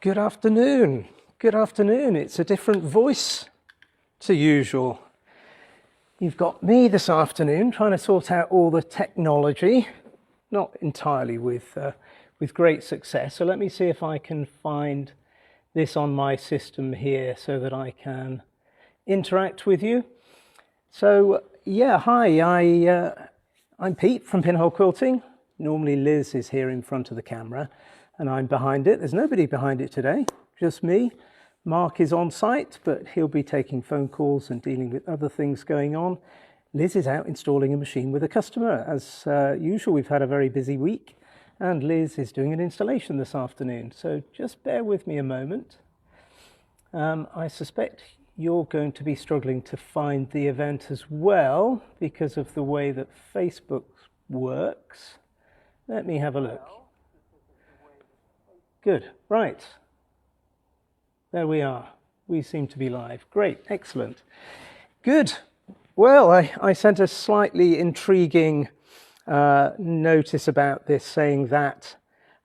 Good afternoon. Good afternoon. It's a different voice to usual. You've got me this afternoon trying to sort out all the technology, not entirely with great success. So let me see if I can find this on my system here so that I can interact with you. So yeah, hi, I'm Pete from Pinhole Quilting. Normally Liz is here in front of the camera and I'm behind it. There's nobody behind it today, just me. Mark is on site, but he'll be taking phone calls and dealing with other things going on. Liz is out installing a machine with a customer. As usual, we've had a very busy week and Liz is doing an installation this afternoon. So just bear with me a moment. I suspect you're going to be struggling to find the event as well because of the way that Facebook works. Let me have a look. Good, right. There we are. We seem to be live. Great, excellent. Good. Well, I sent a slightly intriguing notice about this saying that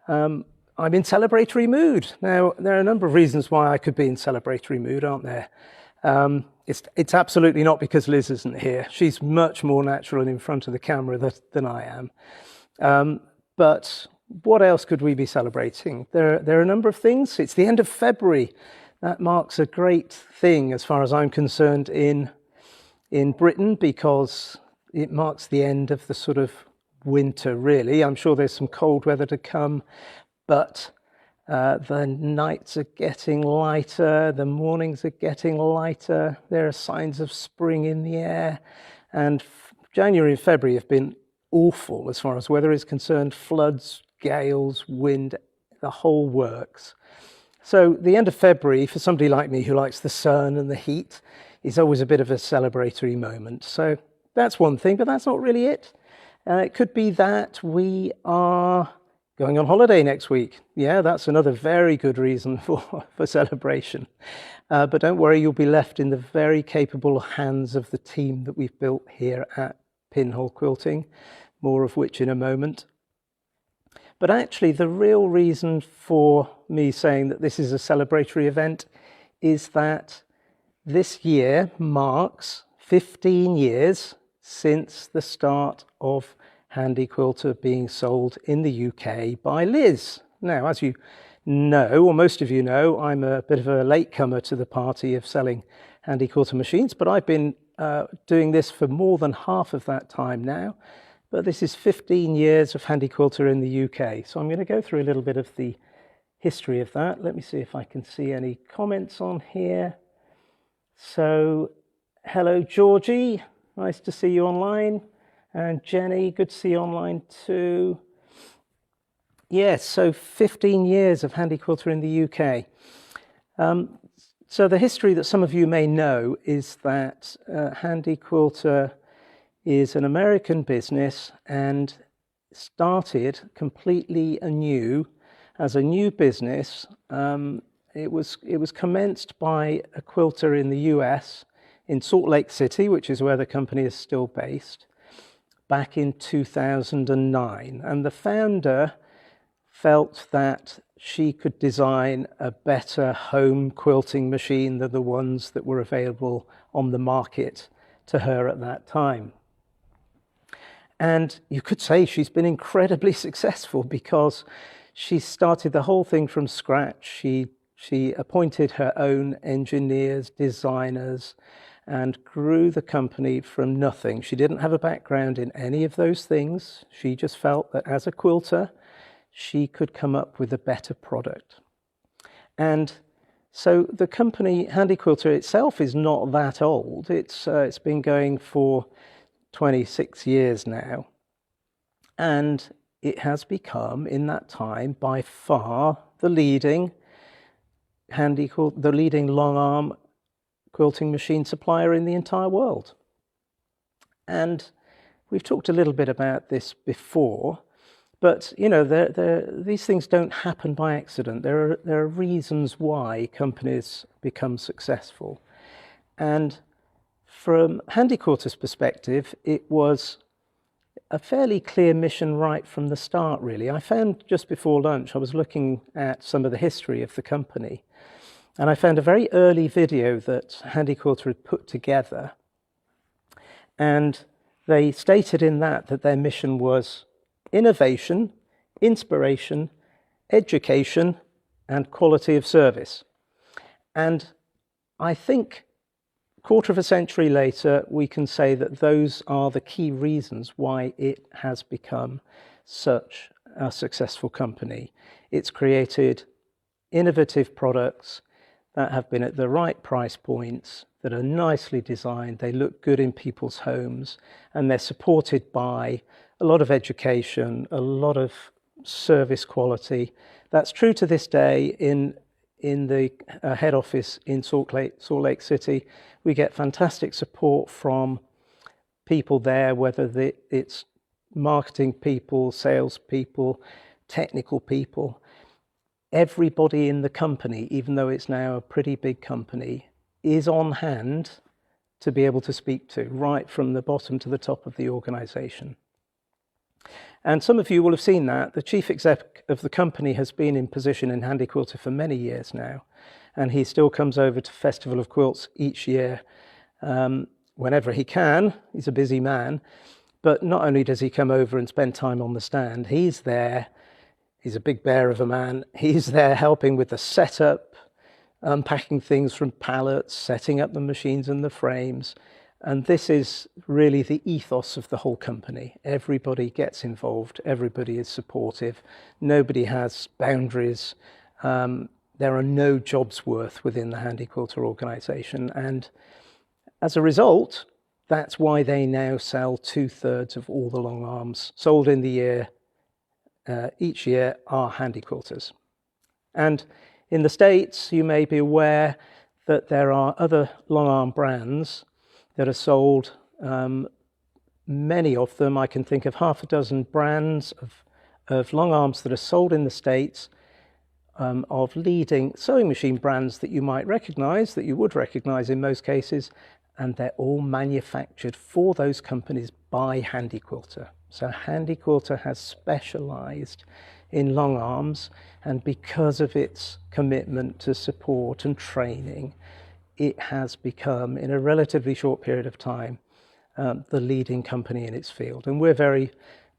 I'm in celebratory mood. Now, there are a number of reasons why I could be in celebratory mood, aren't there? It's absolutely not because Liz isn't here. She's much more natural and in front of the camera than I am. But what else could we be celebrating? There are a number of things. It's the end of February. That marks a great thing as far as I'm concerned in Britain because it marks the end of the sort of winter, really. I'm sure there's some cold weather to come, but the nights are getting lighter, the mornings are getting lighter, there are signs of spring in the air, and January and February have been awful as far as weather is concerned. Floods, gales, wind, the whole works. So the end of February, for somebody like me who likes the sun and the heat, is always a bit of a celebratory moment. So that's one thing, but that's not really it. It could be that we are going on holiday next week. Yeah, that's another very good reason for celebration. But don't worry, you'll be left in the very capable hands of the team that we've built here at Pinhole Quilting, more of which in a moment. But actually, the real reason for me saying that this is a celebratory event is that this year marks 15 years since the start of Handi Quilter being sold in the UK by Liz. Now, as you know, or most of you know, I'm a bit of a latecomer to the party of selling Handi Quilter machines, but I've been doing this for more than half of that time now. But this is 15 years of Handi Quilter in the UK. So I'm going to go through a little bit of the history of that. Let me see if I can see any comments on here. So, hello Georgie, nice to see you online. And Jenny, good to see you online too. Yes, so 15 years of Handi Quilter in the UK. So the history that some of you may know is that Handi Quilter is an American business and started completely anew as a new business. It was commenced by a quilter in the US in Salt Lake City, which is where the company is still based, back in 2009. And the founder felt that she could design a better home quilting machine than the ones that were available on the market to her at that time. And you could say she's been incredibly successful because she started the whole thing from scratch. She appointed her own engineers, designers, and grew the company from nothing. She didn't have a background in any of those things. She just felt that as a quilter, she could come up with a better product. And so the company, Handi Quilter itself, is not that old. It's been going for 26 years now, and it has become in that time by far the leading Longarm quilting machine supplier in the entire world. And we've talked a little bit about this before, but you know, these things don't happen by accident. There are reasons why companies become successful. And from Handi Quilter's perspective, it was a fairly clear mission right from the start, really. I found just before lunch, I was looking at some of the history of the company, and I found a very early video that Handi Quilter had put together, and they stated in that their mission was innovation, inspiration, education, and quality of service. And I think a quarter of a century later, we can say that those are the key reasons why it has become such a successful company. It's created innovative products that have been at the right price points, that are nicely designed, they look good in people's homes, and they're supported by a lot of education, a lot of service quality. That's true to this day in the head office in Salt Lake City. We get fantastic support from people there, whether it's marketing people, sales people, technical people. Everybody in the company, even though it's now a pretty big company, is on hand to be able to speak to, right from the bottom to the top of the organization. And some of you will have seen that. The chief exec of the company has been in position in Handi Quilter for many years now, and he still comes over to Festival of Quilts each year whenever he can. He's a busy man, but not only does he come over and spend time on the stand, he's there. He's a big bear of a man. He's there helping with the setup, unpacking things from pallets, setting up the machines and the frames. And this is really the ethos of the whole company. Everybody gets involved. Everybody is supportive. Nobody has boundaries. There are no jobs worth within the Handi Quilter organization. And as a result, that's why they now sell 2/3 of all the long arms sold in the year, each year, are Handi Quilters. And in the States, you may be aware that there are other long arm brands that are sold, many of them. I can think of half a dozen brands of long arms that are sold in the States, of leading sewing machine brands that you might recognize, that you would recognize in most cases, and they're all manufactured for those companies by Handi Quilter. So Handi Quilter has specialized in long arms, and because of its commitment to support and training, it has become, in a relatively short period of time, the leading company in its field. And we're very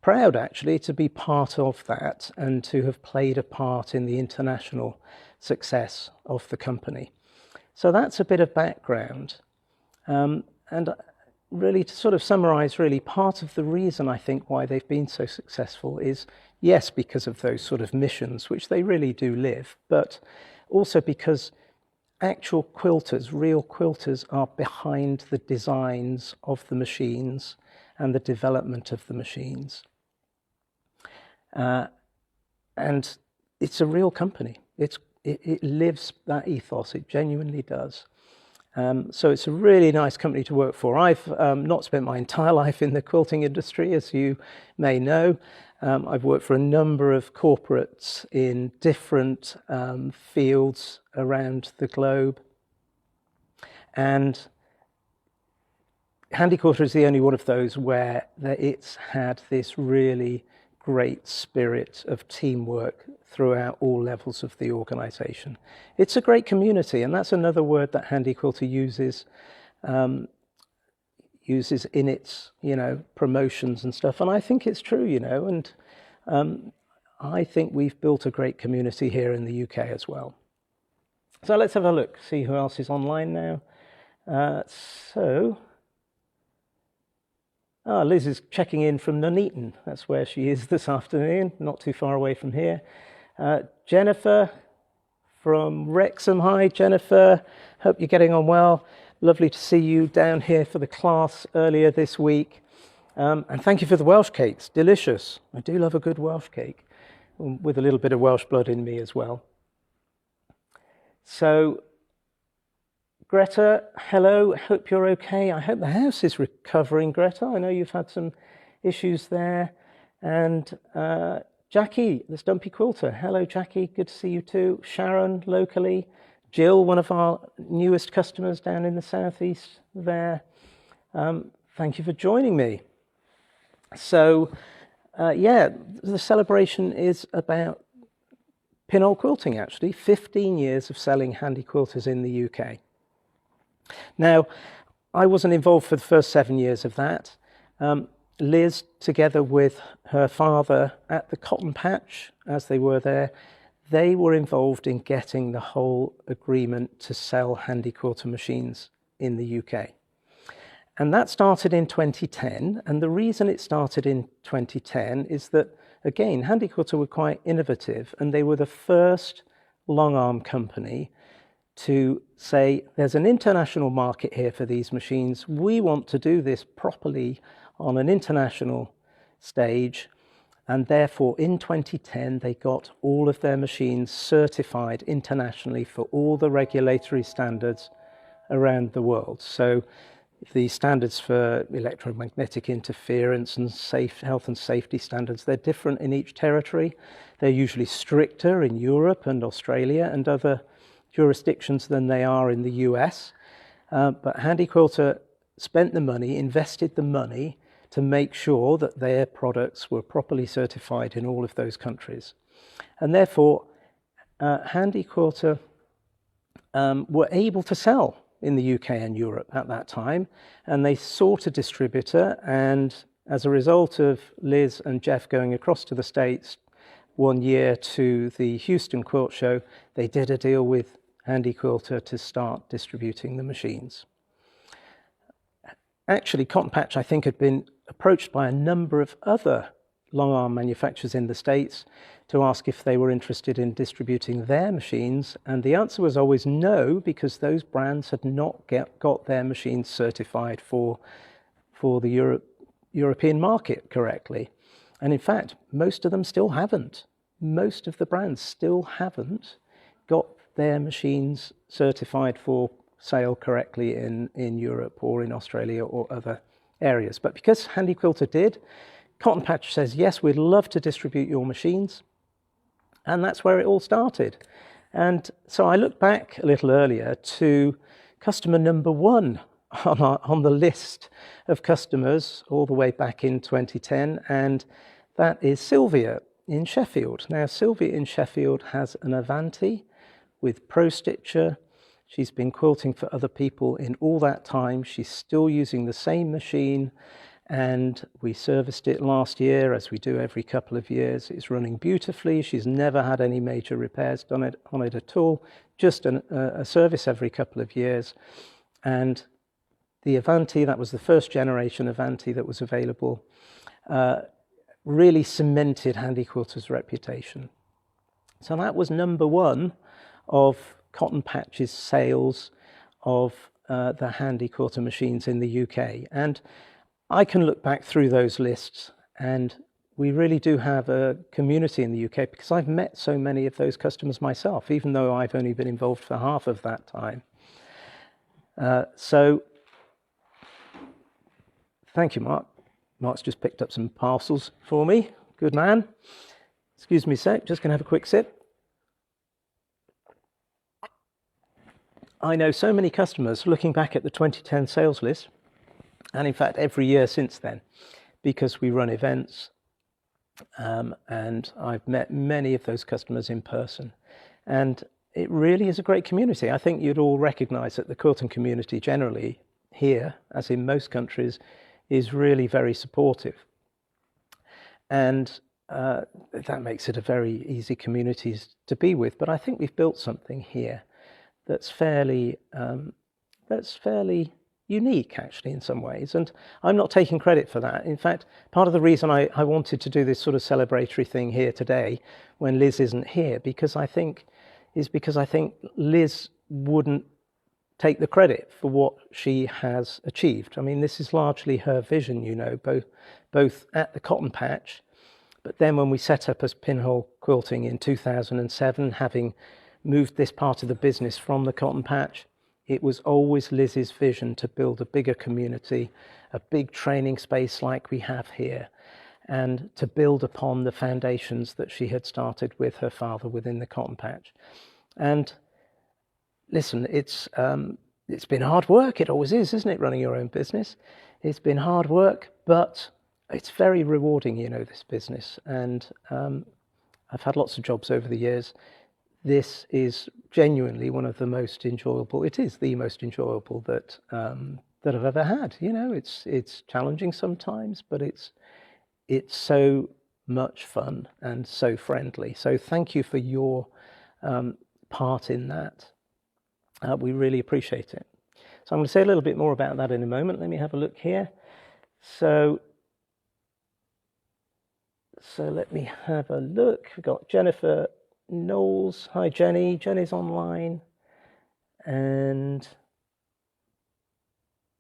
proud, actually, to be part of that and to have played a part in the international success of the company. So that's a bit of background. And really, to sort of summarize, really, part of the reason I think why they've been so successful is, yes, because of those sort of missions, which they really do live, but also because actual quilters, real quilters, are behind the designs of the machines and the development of the machines. And it's a real company. It lives that ethos. It genuinely does. So it's a really nice company to work for. I've not spent my entire life in the quilting industry, as you may know. I've worked for a number of corporates in different fields around the globe. And Handi Quilter is the only one of those where it's had this really great spirit of teamwork throughout all levels of the organization. It's a great community, and that's another word that Handi Quilter uses in its, promotions and stuff. And I think it's true, and I think we've built a great community here in the UK as well. So let's have a look, see who else is online now. Liz is checking in from Nuneaton. That's where she is this afternoon, not too far away from here. Jennifer from Wrexham. Hi, Jennifer. Hope you're getting on well. Lovely to see you down here for the class earlier this week. And thank you for the Welsh cakes. Delicious. I do love a good Welsh cake, with a little bit of Welsh blood in me as well. So, Greta, hello, hope you're okay. I hope the house is recovering, Greta. I know you've had some issues there. And Jackie, the Stumpy Quilter. Hello, Jackie, good to see you too. Sharon, locally. Jill, one of our newest customers down in the southeast there. Thank you for joining me. So, yeah, the celebration is about Pinhole quilting, actually. 15 years of selling Handi Quilters in the UK. Now, I wasn't involved for the first 7 years of that. Liz, together with her father at the cotton patch, as they were there, they were involved in getting the whole agreement to sell Handi Quilter machines in the UK. And that started in 2010. And the reason it started in 2010 is that, again, Handi Quilter were quite innovative, and they were the first Longarm company to say, there's an international market here for these machines. We want to do this properly on an international stage. And therefore, in 2010, they got all of their machines certified internationally for all the regulatory standards around the world. So the standards for electromagnetic interference and health and safety standards, they're different in each territory. They're usually stricter in Europe and Australia and other jurisdictions than they are in the US. But Handi Quilter spent the money, invested the money to make sure that their products were properly certified in all of those countries. And therefore, Handi Quilter were able to sell in the UK and Europe at that time, and they sought a distributor, and as a result of Liz and Geoff going across to the States one year to the Houston Quilt Show, they did a deal with Handi Quilter to start distributing the machines. Actually, Cotton Patch, I think, had been approached by a number of other Longarm manufacturers in the States to ask if they were interested in distributing their machines, and the answer was always no, because those brands had not got their machines certified for the European market correctly. And in fact, most of them still haven't. Most of the brands still haven't got their machines certified for sale correctly in Europe or in Australia or other areas. But because Handi Quilter did, Cotton Patch says, yes, we'd love to distribute your machines. And that's where it all started. And so I look back a little earlier to customer number one on the list of customers all the way back in 2010, and that is Sylvia in Sheffield. Now, Sylvia in Sheffield has an Avanti with Pro Stitcher. She's been quilting for other people in all that time. She's still using the same machine, and we serviced it last year, as we do every couple of years. It's running beautifully. She's never had any major repairs on it at all, just a service every couple of years. And the Avanti, that was the first generation Avanti that was available, really cemented Handi Quilter's reputation. So that was number one of Cotton Patch's sales of the Handi Quilter machines in the UK. And I can look back through those lists, and we really do have a community in the UK, because I've met so many of those customers myself, even though I've only been involved for half of that time. So thank you, Mark. Mark's just picked up some parcels for me. Good man. Excuse me a sec, just going to have a quick sip. I know so many customers looking back at the 2010 sales list, and in fact every year since then, because we run events, and I've met many of those customers in person. And it really is a great community. I think you'd all recognize that the quilting community generally here, as in most countries, is really very supportive. And that makes it a very easy community to be with. But I think we've built something here that's fairly unique, actually, in some ways. And I'm not taking credit for that. In fact, part of the reason I wanted to do this sort of celebratory thing here today when Liz isn't here, because I think Liz wouldn't take the credit for what she has achieved. I mean, this is largely her vision, you know, both at the Cotton Patch, but then when we set up as Pinhole Quilting in 2007, having moved this part of the business from the Cotton Patch, it was always Liz's vision to build a bigger community, a big training space like we have here, and to build upon the foundations that she had started with her father within the Cotton Patch. And listen, it's been hard work. It always is, isn't it, running your own business? It's been hard work, but it's very rewarding, you know, this business. And I've had lots of jobs over the years. This is genuinely one of the most enjoyable. It is the most enjoyable that that I've ever had. You know, it's challenging sometimes, but it's so much fun and so friendly. So thank you for your part in that. We really appreciate it. So I'm going to say a little bit more about that in a moment. Let me have a look here. So let me have a look. We've got Jennifer Knowles. Hi, Jenny. Jenny's online. And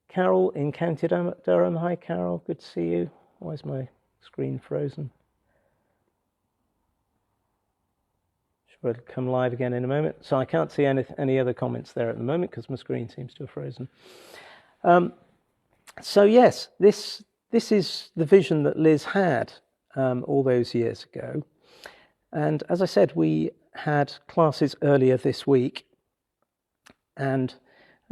Carol in County Durham. Hi, Carol. Good to see you. Why is my screen frozen? Should I come live again in a moment? So I can't see any other comments there at the moment because my screen seems to have frozen. So yes, this is the vision that Liz had all those years ago. And as I said, we had classes earlier this week, and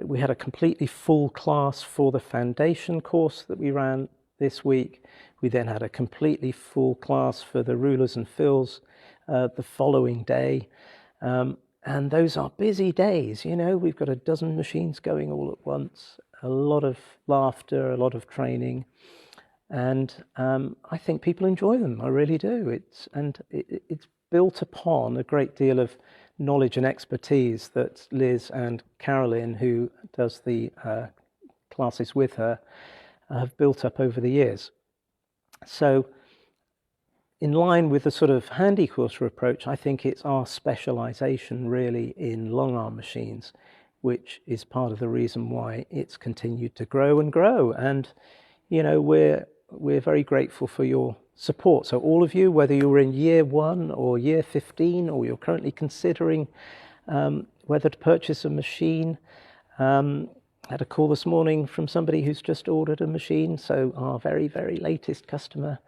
we had a completely full class for the foundation course that we ran this week. We then had a completely full class for the rulers and fills the following day. And those are busy days, you know, we've got a dozen machines going all at once, a lot of laughter, a lot of training. And I think people enjoy them. I really do. It's built upon a great deal of knowledge and expertise that Liz and Carolyn, who does the classes with her, have built up over the years. So in line with the sort of Handi Quilter approach, I think it's our specialization really in long arm machines, which is part of the reason why it's continued to grow and grow. And, you know, we're very grateful for your support. So all of you, whether you're in year 1 or year 15, or you're currently considering whether to purchase a machine, I had a call this morning from somebody who's just ordered a machine, so our very, very latest customer.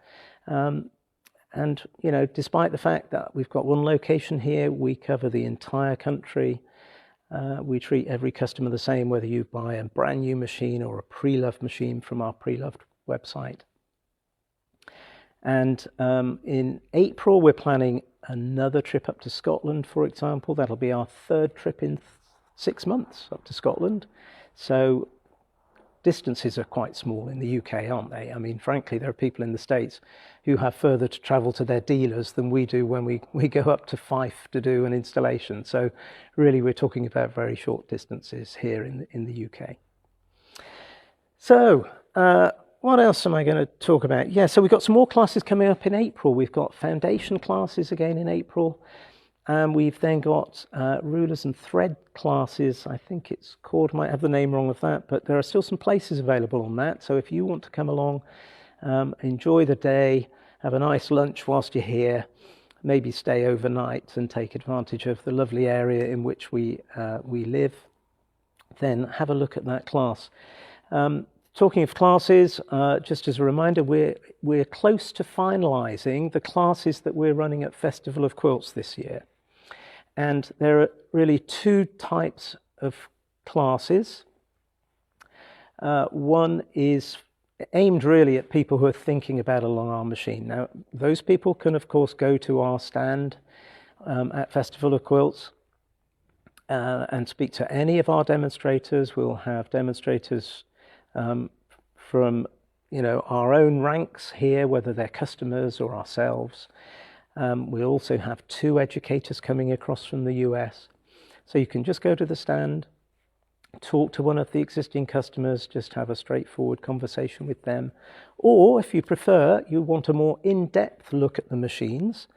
And, you know, despite the fact that we've got one location here, we cover the entire country. We treat every customer the same, whether you buy a brand new machine or a pre-loved machine from our pre-loved website. And in April, we're planning another trip up to Scotland, for example. That'll be our 3rd trip in 6 months up to Scotland. So distances are quite small in the UK, aren't they? I mean, frankly, there are people in the States who have further to travel to their dealers than we do when we go up to Fife to do an installation. So really, we're talking about very short distances here in the UK. So what else am I going to talk about? Yeah, so we've got some more classes coming up in April. We've got foundation classes again in April. And we've then got rulers and thread classes. I think it's called, might have the name wrong of that, but there are still some places available on that. So if you want to come along, enjoy the day, have a nice lunch whilst you're here, maybe stay overnight and take advantage of the lovely area in which we live, then have a look at that class. Talking of classes, just as a reminder, we're close to finalising the classes that we're running at Festival of Quilts this year. And there are really 2 types of classes. One is aimed really at people who are thinking about a long arm machine. Now, those people can, of course, go to our stand at Festival of Quilts and speak to any of our demonstrators. We'll have demonstrators from, you know, our own ranks here, whether they're customers or ourselves. We also have 2 educators coming across from the US. So you can just go to the stand, talk to one of the existing customers, just have a straightforward conversation with them. Or if you prefer, you want a more in-depth look at the machines,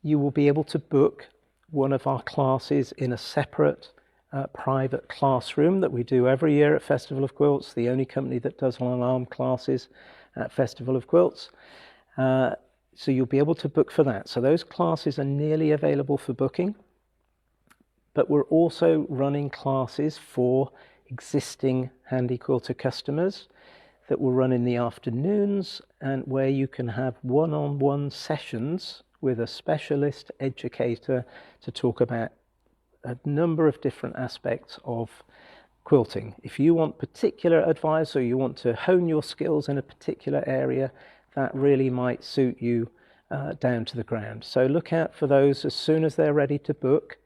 you will be able to book one of our classes in a separate private classroom that we do every year at Festival of Quilts, the only company that does long arm classes at Festival of Quilts. So you'll be able to book for that. So those classes are nearly available for booking, but we're also running classes for existing Handi Quilter customers that will run in the afternoons, and where you can have one-on-one sessions with a specialist educator to talk about a number of different aspects of quilting. If you want particular advice or you want to hone your skills in a particular area, that really might suit you down to the ground. So look out for those as soon as they're ready to book.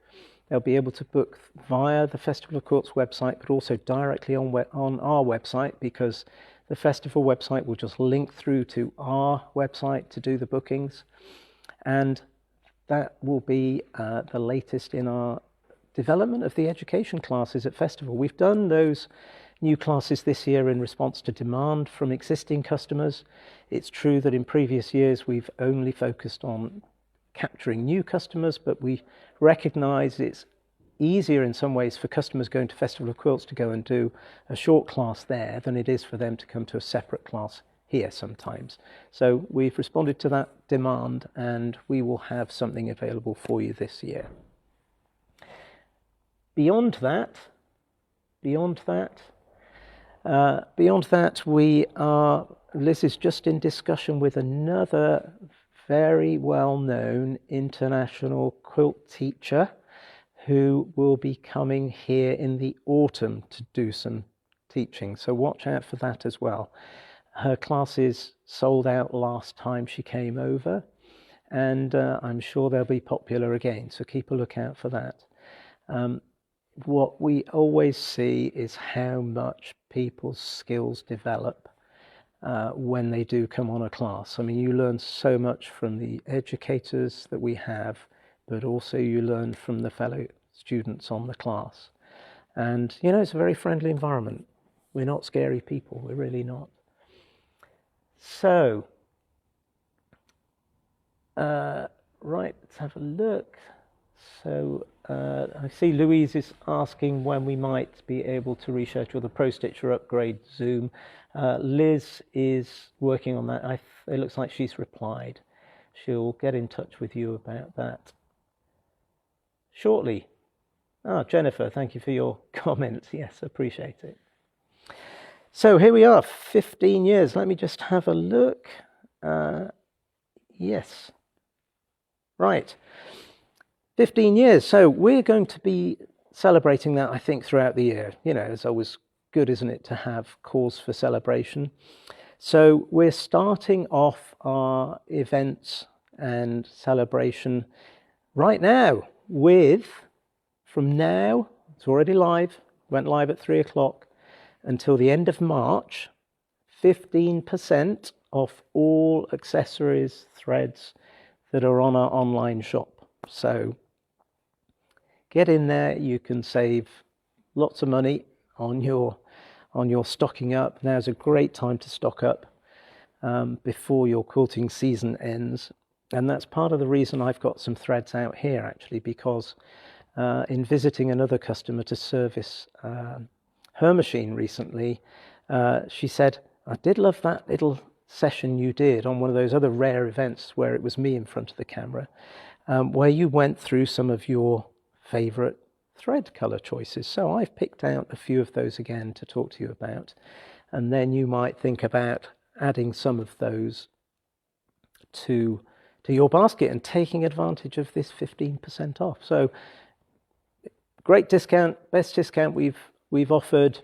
They'll be able to book via the Festival of Quilts website, but also directly on our website, because the festival website will just link through to our website to do the bookings. And that will be the latest in our development of the education classes at Festival. We've done those new classes this year in response to demand from existing customers. It's true that in previous years we've only focused on capturing new customers, but we recognize it's easier in some ways for customers going to Festival of Quilts to go and do a short class there than it is for them to come to a separate class here sometimes. So we've responded to that demand, and we will have something available for you this year. Beyond that, Liz is just in discussion with another very well-known international quilt teacher who will be coming here in the autumn to do some teaching. So watch out for that as well. Her classes sold out last time she came over, and I'm sure they'll be popular again, so keep a lookout for that. What we always see is how much people's skills develop when they do come on a class. I mean, you learn so much from the educators that we have, but also you learn from the fellow students on the class. And, you know, it's a very friendly environment. We're not scary people, we're really not. So, right, let's have a look. So, I see Louise is asking when we might be able to reschedule the Pro Stitcher upgrade Zoom. Liz is working on that. It looks like she's replied. She'll get in touch with you about that shortly. Jennifer, thank you for your comments. Yes, appreciate it. So here we are, 15 years. Let me just have a look. Yes. Right. 15 years. So we're going to be celebrating that, I think, throughout the year. You know, it's always good, isn't it, to have cause for celebration. So we're starting off our events and celebration right now with, from now, it's already live, went live at 3 o'clock, until the end of March, 15% off all accessories, threads that are on our online shop. So get in there, you can save lots of money on your stocking up. Now's a great time to stock up before your quilting season ends. And that's part of the reason I've got some threads out here, actually, because in visiting another customer to service her machine recently, she said, I did love that little session you did on one of those other rare events where it was me in front of the camera, where you went through some of your favorite thread color choices. So I've picked out a few of those again to talk to you about, and then you might think about adding some of those to your basket and taking advantage of this 15% off. So great discount, best discount we've offered.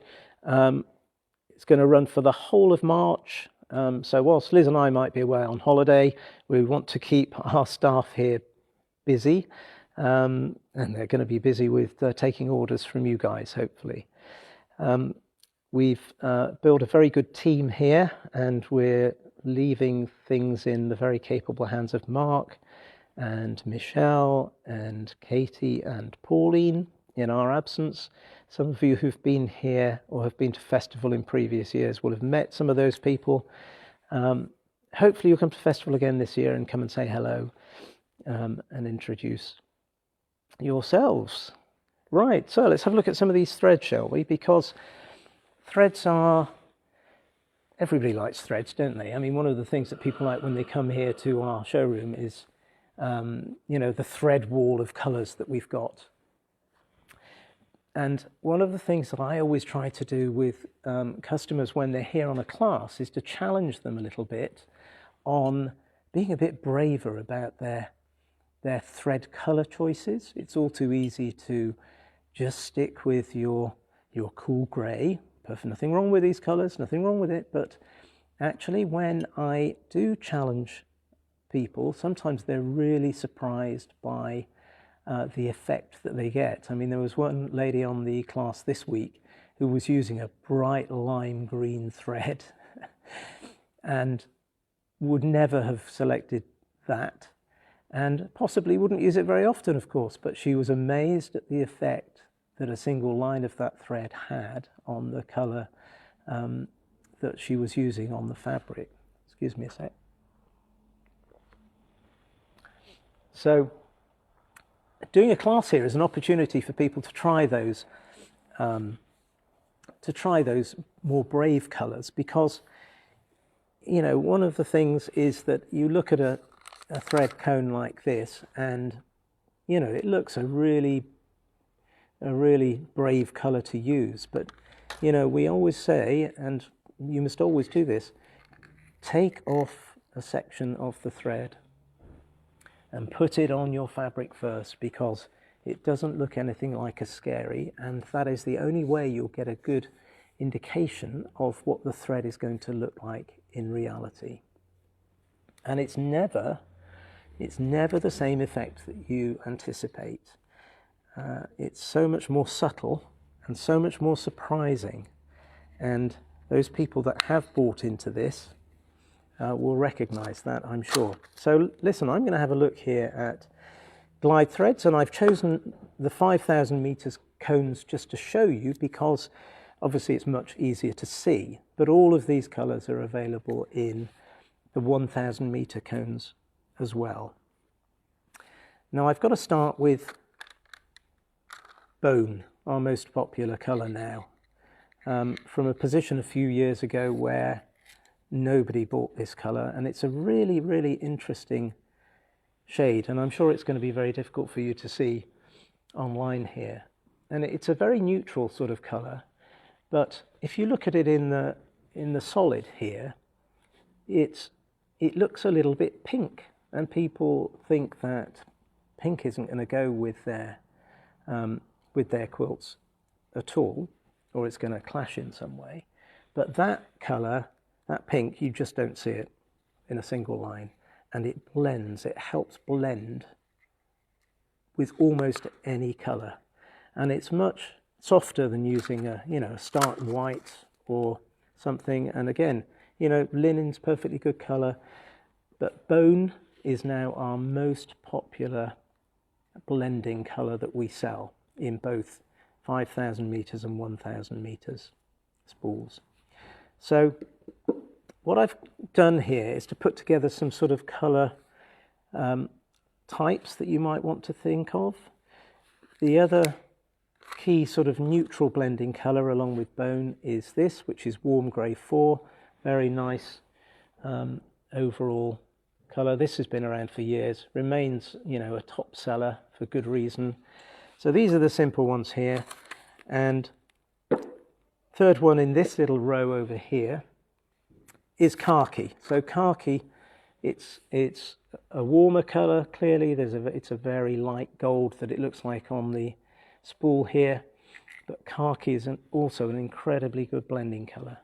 It's going to run for the whole of March. So whilst Liz and I might be away on holiday, we want to keep our staff here busy, and they're going to be busy with taking orders from you guys, hopefully. We've built a very good team here, and we're leaving things in the very capable hands of Mark and Michelle and Katie and Pauline in our absence. Some of you who've been here or have been to Festival in previous years will have met some of those people. Hopefully you'll come to Festival again this year and come and say hello and introduce yourselves. Right, so let's have a look at some of these threads, shall we? Because threads are, everybody likes threads, don't they? I mean, one of the things that people like when they come here to our showroom is, you know, the thread wall of colours that we've got. And one of the things that I always try to do with customers when they're here on a class is to challenge them a little bit on being a bit braver about their thread colour choices. It's all too easy to just stick with your cool grey. Perfect, nothing wrong with these colours, nothing wrong with it, but actually, when I do challenge people, sometimes they're really surprised by the effect that they get. I mean, there was one lady on the class this week who was using a bright lime green thread and would never have selected that, and possibly wouldn't use it very often, of course, but she was amazed at the effect that a single line of that thread had on the colour that she was using on the fabric. Excuse me a sec. So doing a class here is an opportunity for people to try those more brave colours, because, you know, one of the things is that you look at a thread cone like this and, you know, it looks a really brave colour to use, but, you know, we always say, and you must always do this, take off a section of the thread and put it on your fabric first, because it doesn't look anything like a scary, and that is the only way you'll get a good indication of what the thread is going to look like in reality. And it's never the same effect that you anticipate. It's so much more subtle and so much more surprising, and those people that have bought into this will recognize that, I'm sure. So listen, I'm going to have a look here at glide threads, and I've chosen the 5,000 meters cones just to show you, because obviously it's much easier to see, but all of these colors are available in the 1,000 meter cones as well. Now I've got to start with bone, our most popular color now, from a position a few years ago where nobody bought this color, and it's a really interesting shade, and I'm sure it's going to be very difficult for you to see online here. And it's a very neutral sort of color, but if you look at it in the solid here, it looks a little bit pink, and people think that pink isn't going to go with their quilts at all, or it's going to clash in some way. But that color, that pink, you just don't see it in a single line, and it blends, it helps blend with almost any color, and it's much softer than using a start white or something. And again, you know, linen's perfectly good color, but bone is now our most popular blending color that we sell in both 5,000 meters and 1,000 meters spools. So what I've done here is to put together some sort of color types that you might want to think of. The other key sort of neutral blending color along with bone is this, which is warm grey 4. Very nice overall color. This has been around for years, remains, you know, a top seller for good reason. So these are the simple ones here, and third one in this little row over here is khaki. So khaki, it's a warmer color. Clearly it's a very light gold that it looks like on the spool here, but khaki is also an incredibly good blending color.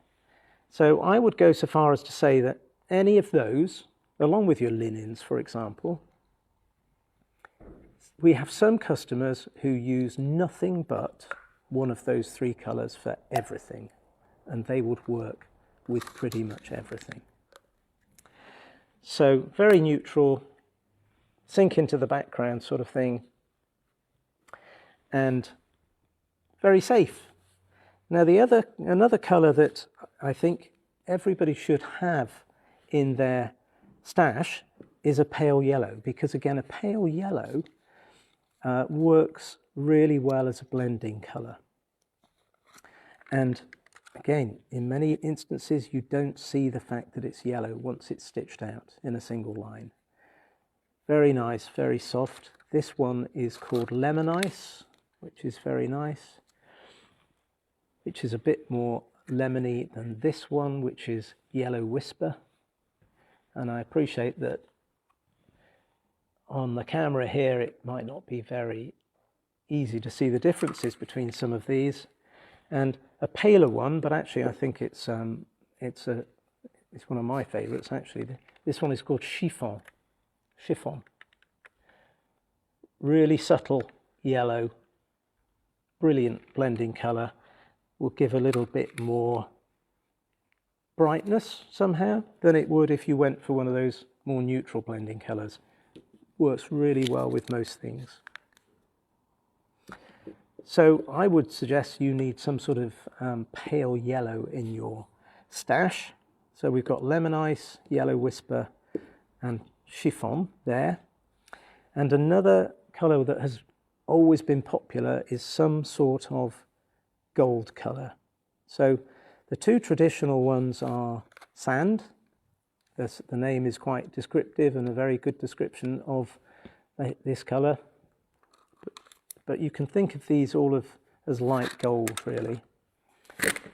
So I would go so far as to say that any of those, along with your linens, for example, we have some customers who use nothing but one of those three colors for everything, and they would work with pretty much everything. So very neutral, sink into the background sort of thing, and very safe. Now another color that I think everybody should have in their stash is a pale yellow, because again, a pale yellow works really well as a blending color. And again, in many instances, you don't see the fact that it's yellow once it's stitched out in a single line. Very nice, very soft. This one is called Lemon Ice, which is very nice, which is a bit more lemony than this one, which is Yellow Whisper. And I appreciate that on the camera here, it might not be very easy to see the differences between some of these. And a paler one, but actually I think it's It's one of my favourites actually. This one is called Chiffon. Chiffon. Really subtle yellow, brilliant blending colour. Will give a little bit more brightness somehow than it would if you went for one of those more neutral blending colours. Works really well with most things. So I would suggest you need some sort of pale yellow in your stash. So we've got lemon ice, yellow whisper and chiffon there. And another colour that has always been popular is some sort of gold colour. So the two traditional ones are sand. The name is quite descriptive and a very good description of this colour. But you can think of these all as light gold, really.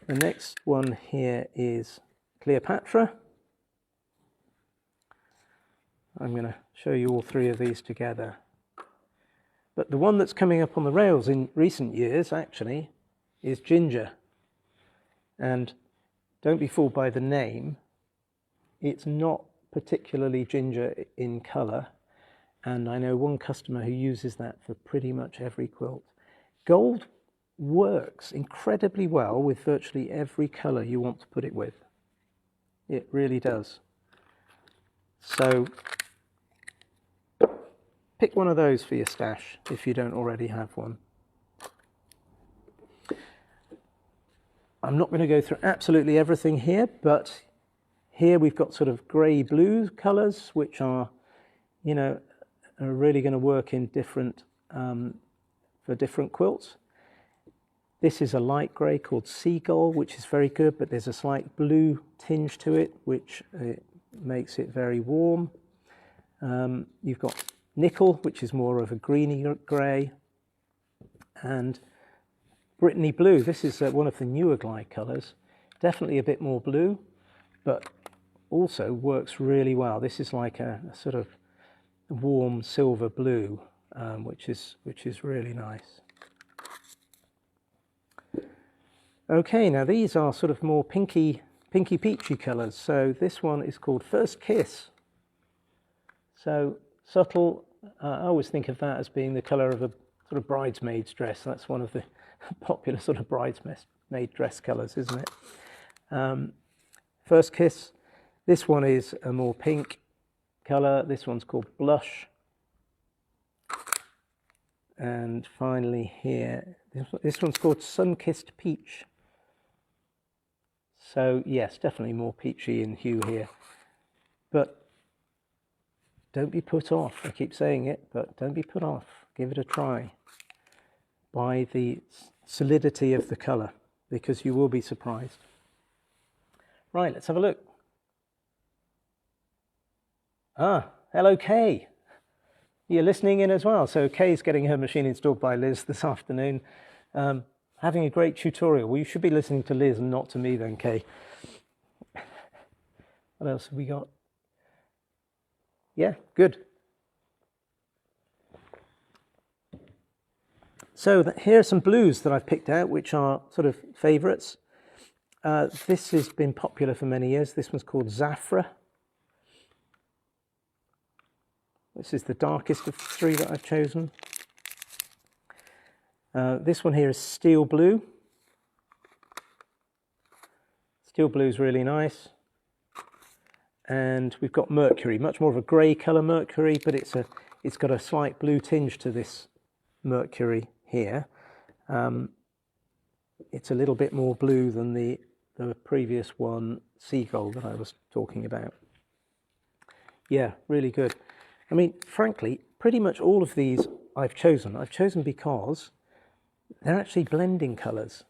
The next one here is Cleopatra. I'm going to show you all three of these together. But the one that's coming up on the rails in recent years, actually, is Ginger. And don't be fooled by the name. It's not particularly ginger in colour. And I know one customer who uses that for pretty much every quilt. Gold works incredibly well with virtually every colour you want to put it with. It really does. So pick one of those for your stash if you don't already have one. I'm not going to go through absolutely everything here, but here we've got sort of grey-blue colours, which are, you know, are really going to work in different for different quilts. This is a light grey called Seagull, which is very good, but there's a slight blue tinge to it, which makes it very warm. You've got Nickel, which is more of a greeny grey, and Brittany Blue. This is one of the newer Glide colours. Definitely a bit more blue, but also works really well. This is like a sort of warm silver blue, which is really nice. Okay, now these are sort of more pinky peachy colours. So this one is called First Kiss. So subtle. I always think of that as being the colour of a sort of bridesmaid's dress. That's one of the popular sort of bridesmaid dress colours, isn't it? First Kiss. This one is a more pink colour. This one's called Blush. And finally here, this one's called Sun-Kissed Peach. So yes, definitely more peachy in hue here. But don't be put off. I keep saying it, but don't be put off. Give it a try by the solidity of the colour, because you will be surprised. Right, let's have a look. Hello Kay. You're listening in as well. So Kay's getting her machine installed by Liz this afternoon. Having a great tutorial. Well, you should be listening to Liz and not to me then, Kay. What else have we got? Yeah, good. So here are some blues that I've picked out, which are sort of favourites. This has been popular for many years. This one's called Zafra. This is the darkest of the three that I've chosen. This one here is Steel Blue. Steel Blue is really nice. And we've got Mercury, much more of a grey colour Mercury, but it's got a slight blue tinge to this Mercury here. It's a little bit more blue than the previous one, Seagull, that I was talking about. Yeah, really good. I mean, frankly, pretty much all of these I've chosen because they're actually blending colours.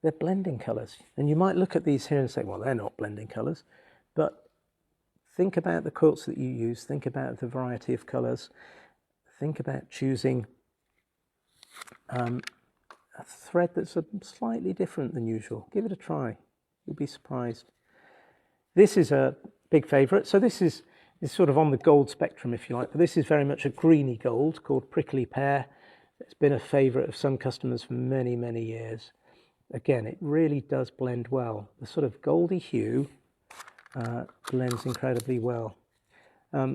They're blending colours. And you might look at these here and say, well, they're not blending colours. But think about the quilts that you use. Think about the variety of colours. Think about choosing a thread that's slightly different than usual. Give it a try. You'll be surprised. This is a big favourite. So this is sort of on the gold spectrum, if you like. But this is very much a greeny gold called Prickly Pear. It's been a favourite of some customers for many, many years. Again, it really does blend well. The sort of goldy hue blends incredibly well.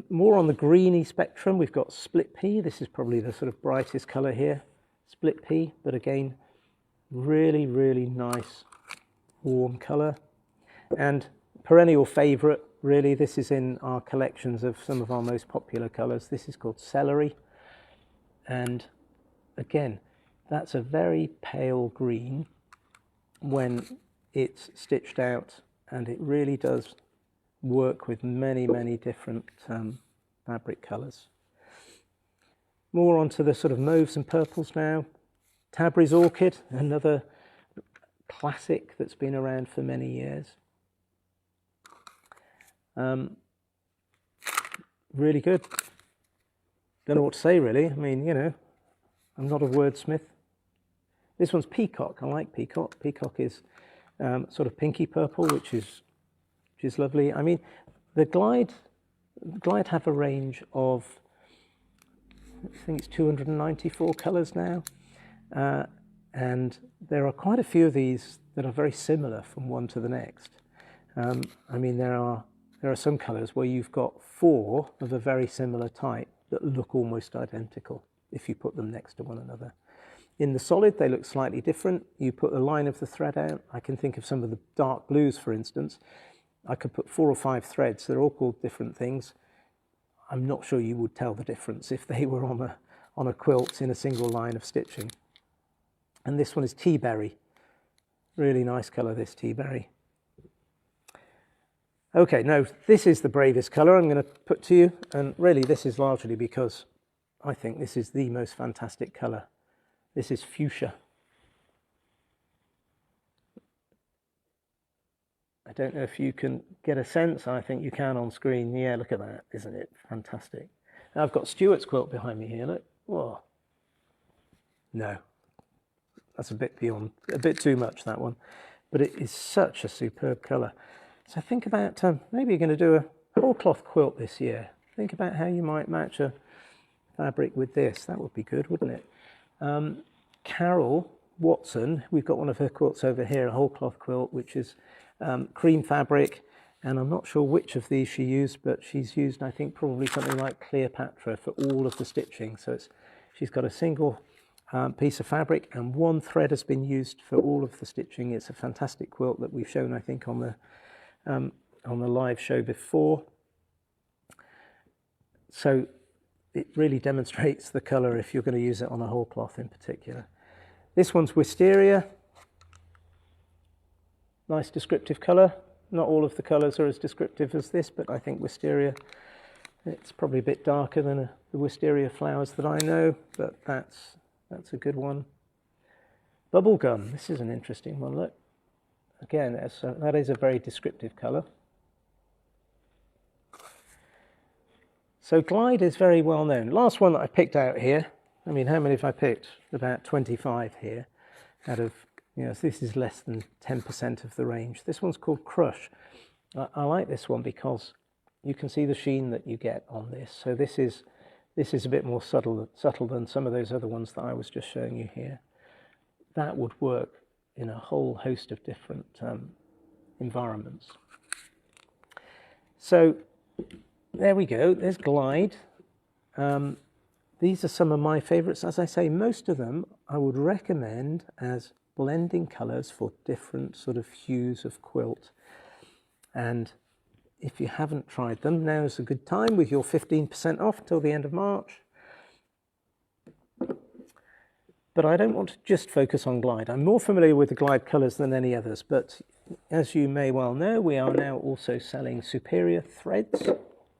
More on the greeny spectrum, we've got split pea. This is probably the sort of brightest colour here, split pea, but again, really, really nice warm colour. And perennial favourite, really, this is in our collections of some of our most popular colours. This is called celery. And again, that's a very pale green when it's stitched out, and it really does work with many, many different fabric colours. More onto the sort of mauves and purples now. Tabriz Orchid, another classic that's been around for many years. Really good. Don't know what to say really. I mean, you know, I'm not a wordsmith. This one's Peacock. I like Peacock. Peacock is sort of pinky purple, which is lovely. I mean, the Glide have a range of, I think it's 294 colours now, and there are quite a few of these that are very similar from one to the next. I mean, there are some colours where you've got 4 of a very similar type that look almost identical if you put them next to one another. In the solid, they look slightly different. You put a line of the thread out. I can think of some of the dark blues, for instance. I could put 4 or 5 threads. They're all called different things. I'm not sure you would tell the difference if they were on a quilt in a single line of stitching. And this one is tea berry. Really nice colour, this tea berry. Okay, now this is the bravest colour I'm going to put to you, and really this is largely because I think this is the most fantastic colour. This is fuchsia. I don't know if you can get a sense. I think you can on screen. Yeah, look at that. Isn't it fantastic? Now I've got Stuart's quilt behind me here. Look. Whoa. No, that's a bit beyond, a bit too much, that one. But it is such a superb colour. So think about, maybe you're going to do a whole cloth quilt this year. Think about how you might match a fabric with this. That would be good, wouldn't it? Carol Watson, we've got one of her quilts over here, a whole cloth quilt, which is cream fabric, and I'm not sure which of these she used, but she's used, I think, probably something like Cleopatra for all of the stitching. So she's got a single piece of fabric, and 1 thread has been used for all of the stitching. It's a fantastic quilt that we've shown, I think, on the live show before. So it really demonstrates the colour if you're going to use it on a whole cloth in particular. This one's Wisteria. Nice descriptive colour. Not all of the colours are as descriptive as this, but I think Wisteria, it's probably a bit darker than the Wisteria flowers that I know, but that's a good one. Bubblegum, this is an interesting one, look. Again, that is a very descriptive colour. So Glide is very well known. Last one that I picked out here, I mean, how many have I picked? About 25 here out of, you know, this is less than 10% of the range. This one's called Crush. I like this one because you can see the sheen that you get on this. So this is a bit more subtle than some of those other ones that I was just showing you here. That would work in a whole host of different environments. So there we go, there's Glide. These are some of my favourites. As I say, most of them I would recommend as blending colours for different sort of hues of quilt. And if you haven't tried them, now's a good time with your 15% off till the end of March. But I don't want to just focus on Glide. I'm more familiar with the Glide colours than any others, but as you may well know, we are now also selling Superior threads,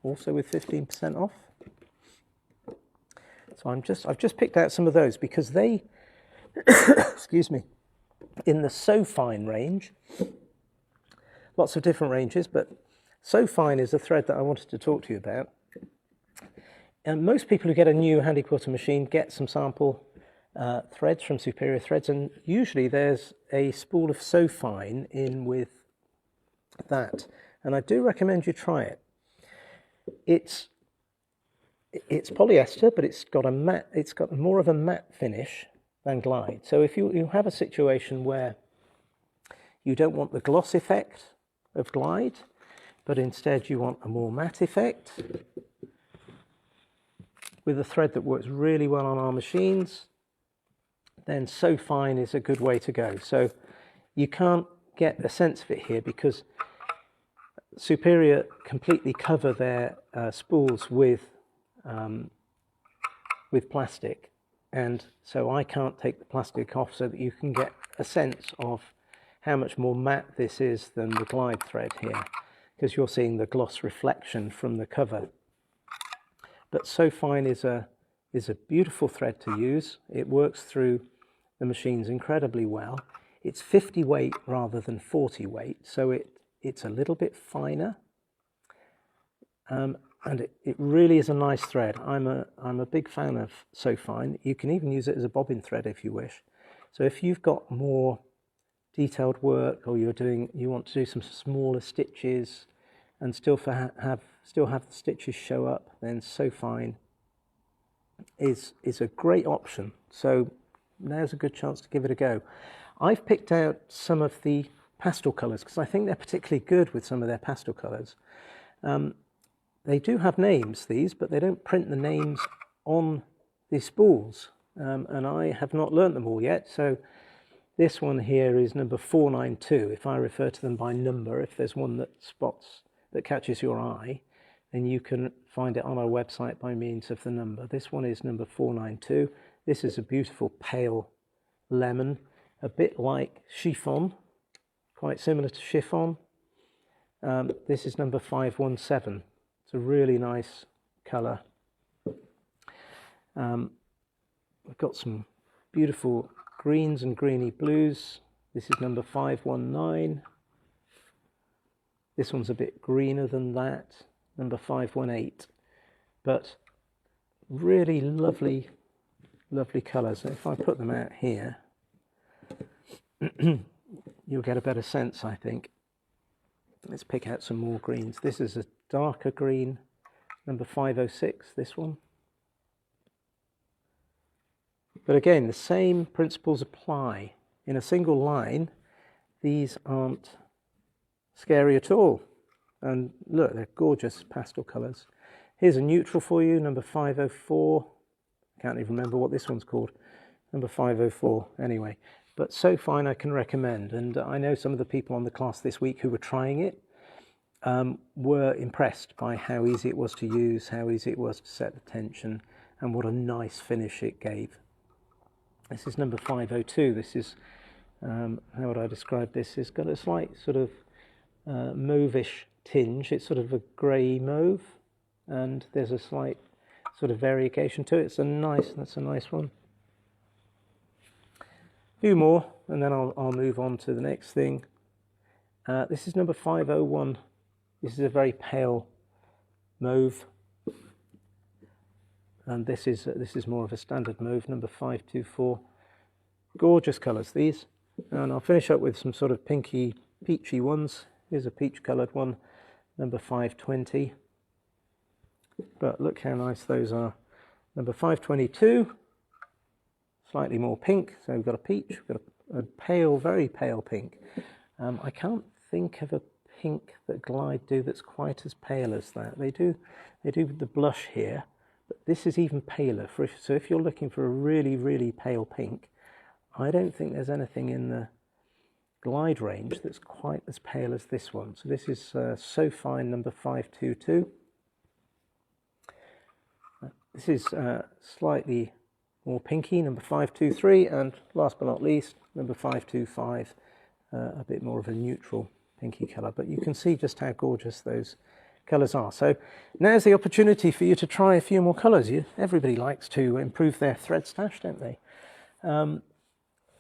also with 15% off. So I've just picked out some of those because they, excuse me, in the So Fine range, lots of different ranges, but So Fine is a thread that I wanted to talk to you about. And most people who get a new Handi Quilter machine get some sample threads from Superior Threads, and usually there's a spool of So Fine in with that, and I do recommend you try it. It's polyester, but it's got more of a matte finish than Glide. So if you have a situation where you don't want the gloss effect of Glide, but instead you want a more matte effect with a thread that works really well on our machines, then So Fine is a good way to go. So you can't get a sense of it here because Superior completely cover their spools with plastic, and so I can't take the plastic off so that you can get a sense of how much more matte this is than the glide thread here, because you're seeing the gloss reflection from the cover. But So Fine is a beautiful thread to use. It works through the machines incredibly well. It's 50 weight rather than 40 weight, so it's a little bit finer, and it really is a nice thread. I'm a big fan of So Fine. You can even use it as a bobbin thread if you wish. So if you've got more detailed work, or you want to do some smaller stitches and still have the stitches show up, then So Fine is a great option. So now's a good chance to give it a go. I've picked out some of the pastel colours because I think they're particularly good with some of their pastel colours. They do have names, these, but they don't print the names on the spools, and I have not learnt them all yet. So this one here is number 492. If I refer to them by number, if there's one that catches your eye, then you can find it on our website by means of the number. This one is number 492. This is a beautiful pale lemon, a bit like chiffon, quite similar to chiffon. This is number 517. It's a really nice colour. We've got some beautiful greens and greeny blues. This is number 519. This one's a bit greener than that, number 518. But really lovely, lovely colours. If I put them out here, you'll get a better sense, I think. Let's pick out some more greens. This is a darker green, number 506, this one. But again, the same principles apply. In a single line, these aren't scary at all. And look, they're gorgeous pastel colours. Here's a neutral for you, number 504. I can't even remember what this one's called. Number 504, anyway. But So Fine I can recommend, and I know some of the people on the class this week who were trying it were impressed by how easy it was to use, how easy it was to set the tension, and what a nice finish it gave. This is number 502. This is, how would I describe this? It's got a slight sort of mauve-ish tinge. It's sort of a grey mauve, and there's a slight sort of variegation to it. That's a nice one. Few more, and then I'll move on to the next thing. This is number 501. This is a very pale mauve, and this is more of a standard mauve, number 524. Gorgeous colours, these. And I'll finish up with some sort of pinky, peachy ones. Here's a peach-coloured one, number 520. But look how nice those are. Number 522. Slightly more pink, so we've got a peach, we've got a pale, very pale pink. I can't think of a pink that Glide do that's quite as pale as that. They do the blush here, but this is even paler. So if you're looking for a really, really pale pink, I don't think there's anything in the Glide range that's quite as pale as this one. So this is So Fine, number 522. This is slightly more pinky, number 523, and last but not least, number 525, a bit more of a neutral pinky colour. But you can see just how gorgeous those colours are. So now's the opportunity for you to try a few more colours. Everybody likes to improve their thread stash, don't they?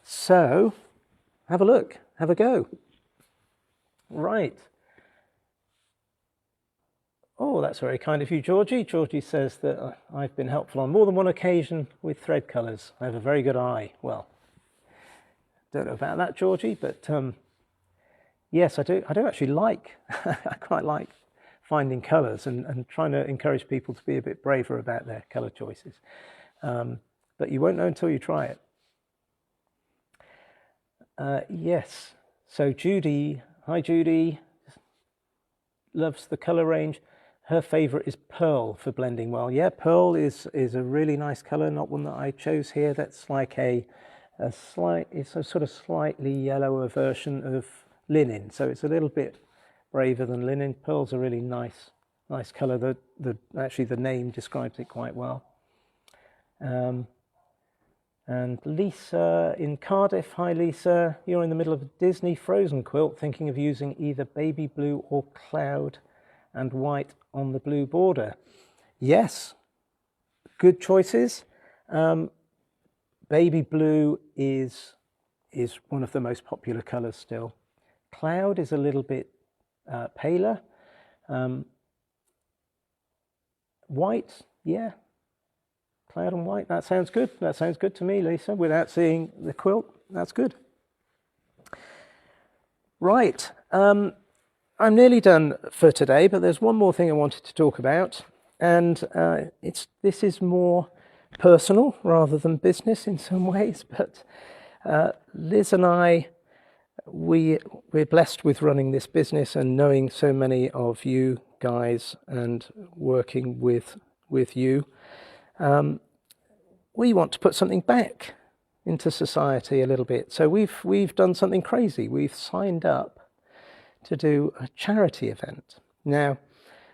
So have a look, have a go. Right. Oh, that's very kind of you, Georgie. Georgie says that I've been helpful on more than one occasion with thread colours. I have a very good eye. Well, don't know about that, Georgie, but yes, I do. I do actually like, I quite like finding colours and trying to encourage people to be a bit braver about their colour choices. But you won't know until you try it. Yes, so Judy, hi Judy. loves the colour range. Her favourite is pearl for blending well. Yeah, pearl is a really nice colour, not one that I chose here. That's like it's a sort of slightly yellower version of linen, so it's a little bit braver than linen. Pearl's a really nice colour. Actually the name describes it quite well. And Lisa in Cardiff, hi Lisa, you're in the middle of a Disney Frozen quilt, thinking of using either baby blue or cloud and white on the blue border. Yes, good choices. Baby blue is one of the most popular colours still. Cloud is a little bit paler. White, yeah. Cloud and white, that sounds good. That sounds good to me, Lisa, without seeing the quilt. That's good. Right, I'm nearly done for today, but there's one more thing I wanted to talk about, and this is more personal rather than business in some ways, but Liz and I, we're blessed with running this business and knowing so many of you guys and working with you. We want to put something back into society a little bit. So we've done something crazy. We've signed up to do a charity event. Now,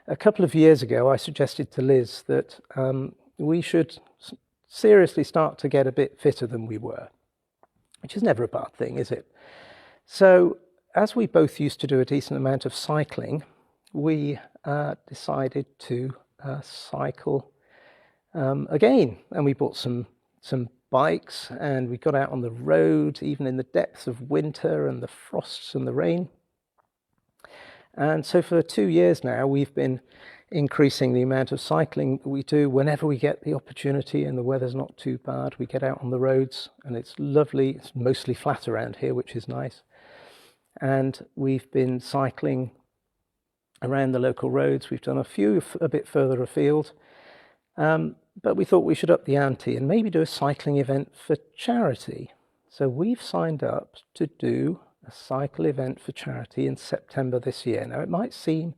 a couple of years ago, I suggested to Liz that we should seriously start to get a bit fitter than we were, which is never a bad thing, is it? So as we both used to do a decent amount of cycling, we decided to cycle again, and we bought some bikes, and we got out on the road even in the depths of winter and the frosts and the rain. And so for 2 years now, we've been increasing the amount of cycling we do whenever we get the opportunity and the weather's not too bad. We get out on the roads, and it's lovely. It's mostly flat around here, which is nice. And we've been cycling around the local roads. We've done a few a bit further afield. But we thought we should up the ante and maybe do a cycling event for charity. So we've signed up to do a cycle event for charity in September this year. Now, it might seem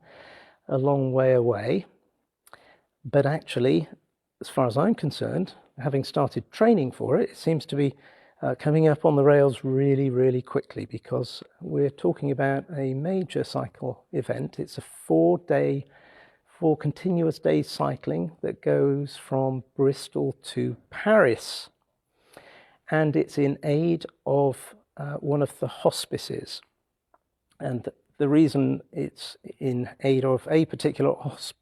a long way away, but actually, as far as I'm concerned, having started training for it, it seems to be coming up on the rails really, really quickly, because we're talking about a major cycle event. It's a 4 continuous days cycling that goes from Bristol to Paris, and it's in aid of one of the hospices. And the reason it's in aid of a particular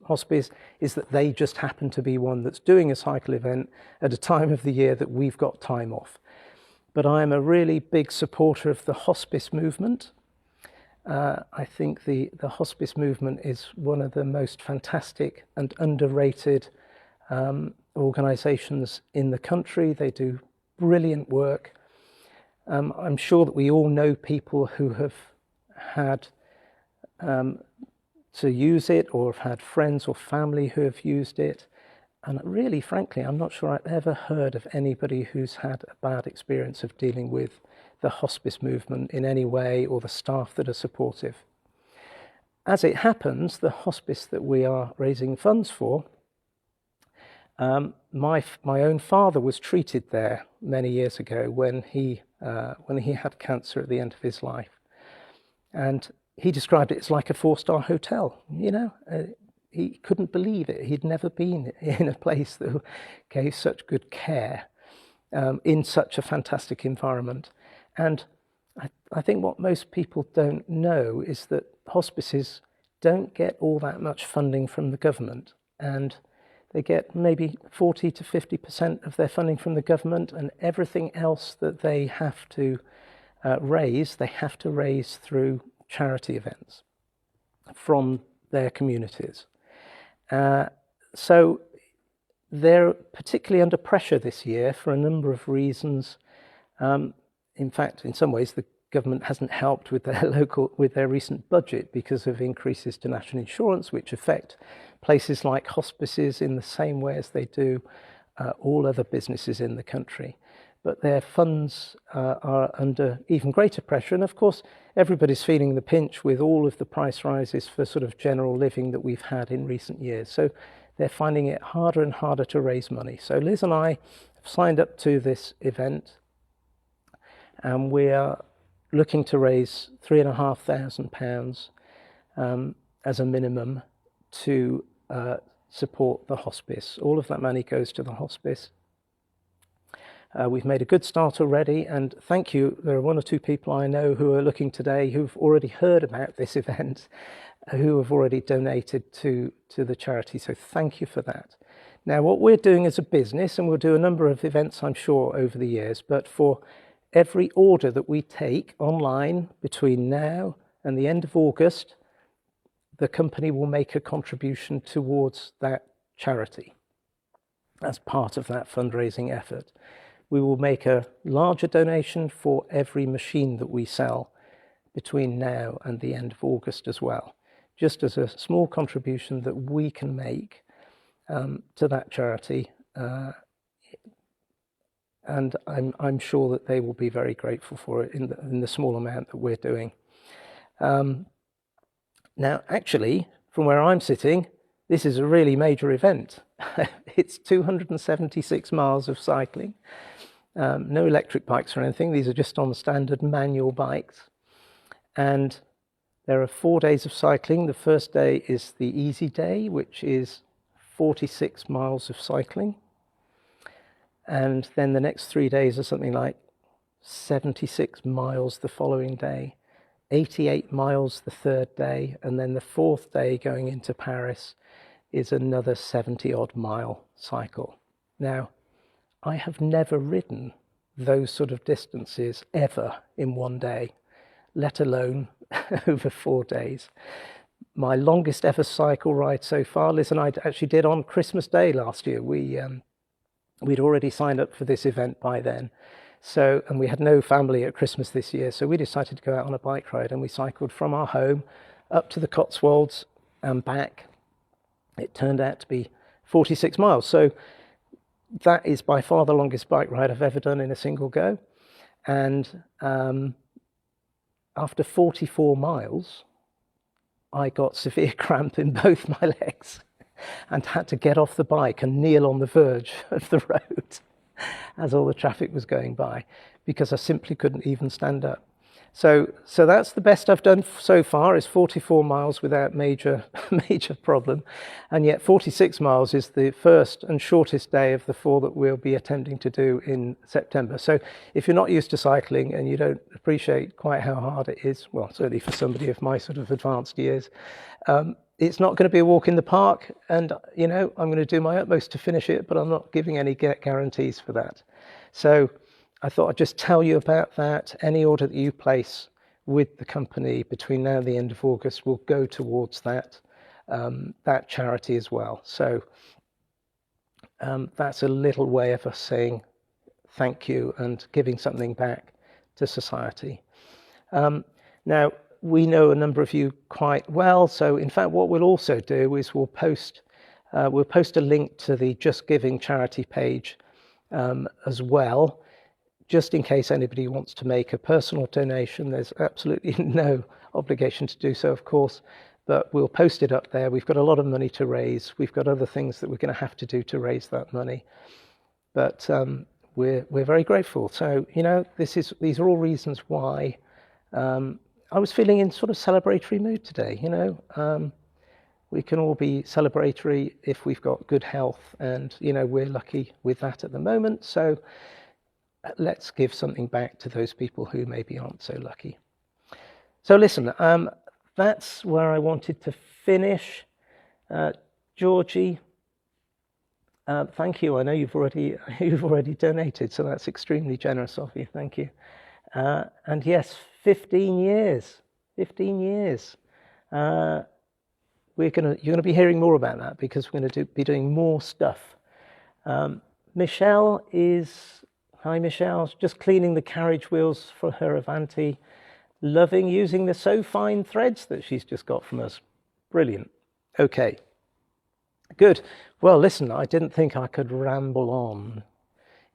hospice is that they just happen to be one that's doing a cycle event at a time of the year that we've got time off. But I'm a really big supporter of the hospice movement. I think the hospice movement is one of the most fantastic and underrated organisations in the country. They do brilliant work. I'm sure that we all know people who have had to use it, or have had friends or family who have used it. And really, frankly, I'm not sure I've ever heard of anybody who's had a bad experience of dealing with the hospice movement in any way, or the staff that are supportive. As it happens, the hospice that we are raising funds for, my own father was treated there many years ago when he had cancer at the end of his life, and he described it as like a 4-star hotel. You know, he couldn't believe it. He'd never been in a place that gave such good care in such a fantastic environment. And I think what most people don't know is that hospices don't get all that much funding from the government, and they get maybe 40 to 50% of their funding from the government, and everything else that they have to raise through charity events from their communities. So they're particularly under pressure this year for a number of reasons. In fact, in some ways, the government hasn't helped with their recent budget because of increases to national insurance, which affect places like hospices in the same way as they do all other businesses in the country. but their funds are under even greater pressure. And of course, everybody's feeling the pinch with all of the price rises for sort of general living that we've had in recent years. So they're finding it harder and harder to raise money. So Liz and I have signed up to this event, and we are looking to raise £3,500 as a minimum to support the hospice. All of that money goes to the hospice. We've made a good start already, and thank you. There are one or two people I know who are looking today who've already heard about this event, who have already donated to the charity, so thank you for that. Now, what we're doing as a business, and we'll do a number of events I'm sure over the years, but for every order that we take online between now and the end of August, the company will make a contribution towards that charity as part of that fundraising effort. We will make a larger donation for every machine that we sell between now and the end of August as well, just as a small contribution that we can make to that charity. And I'm sure that they will be very grateful for it in the small amount that we're doing. Now, actually, from where I'm sitting, this is a really major event. It's 276 miles of cycling. No electric bikes or anything. These are just on standard manual bikes. And there are 4 days of cycling. The first day is the easy day, which is 46 miles of cycling. And then the next 3 days are something like 76 miles the following day, 88 miles the third day, and then the fourth day going into Paris is another 70-odd mile cycle. Now, I have never ridden those sort of distances ever in one day, let alone over 4 days. My longest ever cycle ride so far, Liz and I actually did on Christmas Day last year. We'd already signed up for this event by then. So, and we had no family at Christmas this year, so we decided to go out on a bike ride, and we cycled from our home up to the Cotswolds and back. It turned out to be 46 miles. So that is by far the longest bike ride I've ever done in a single go. And after 44 miles, I got severe cramp in both my legs and had to get off the bike and kneel on the verge of the road as all the traffic was going by, because I simply couldn't even stand up. So that's the best I've done so far, is 44 miles without major problem. And yet 46 miles is the first and shortest day of the 4 that we'll be attempting to do in September. So if you're not used to cycling and you don't appreciate quite how hard it is, well, certainly for somebody of my sort of advanced years, it's not going to be a walk in the park. And, you know, I'm going to do my utmost to finish it, but I'm not giving any guarantees for that. So I thought I'd just tell you about that. Any order that you place with the company between now and the end of August will go towards that charity as well. So that's a little way of us saying thank you and giving something back to society. Now, we know a number of you quite well. So in fact, what we'll also do is we'll post a link to the Just Giving charity page as well, just in case anybody wants to make a personal donation. There's absolutely no obligation to do so, of course, but we'll post it up there. We've got a lot of money to raise. We've got other things that we're going to have to do to raise that money. But we're very grateful. So, you know, these are all reasons why I was feeling in sort of celebratory mood today. You know, we can all be celebratory if we've got good health, and, you know, we're lucky with that at the moment. So let's give something back to those people who maybe aren't so lucky. So listen, that's where I wanted to finish. Georgie, thank you. I know you've already donated, so that's extremely generous of you. Thank you. And yes, 15 years. 15 years. You're going to be hearing more about that, because we're going to be doing more stuff. Michelle is. Hi, Michelle. Just cleaning the carriage wheels for her Avanti. Loving using the so fine threads that she's just got from us. Brilliant. Okay. Good. Well, listen, I didn't think I could ramble on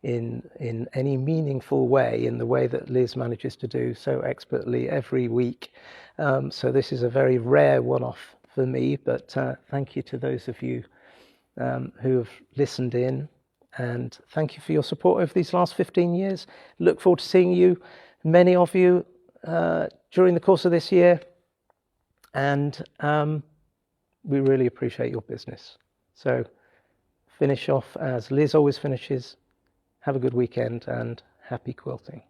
in any meaningful way, in the way that Liz manages to do so expertly every week. So this is a very rare one-off for me, but thank you to those of you who have listened in, and thank you for your support over these last 15 years. Look forward to seeing you, many of you, during the course of this year, and we really appreciate your business. So finish off as Liz always finishes. Have a good weekend and happy quilting.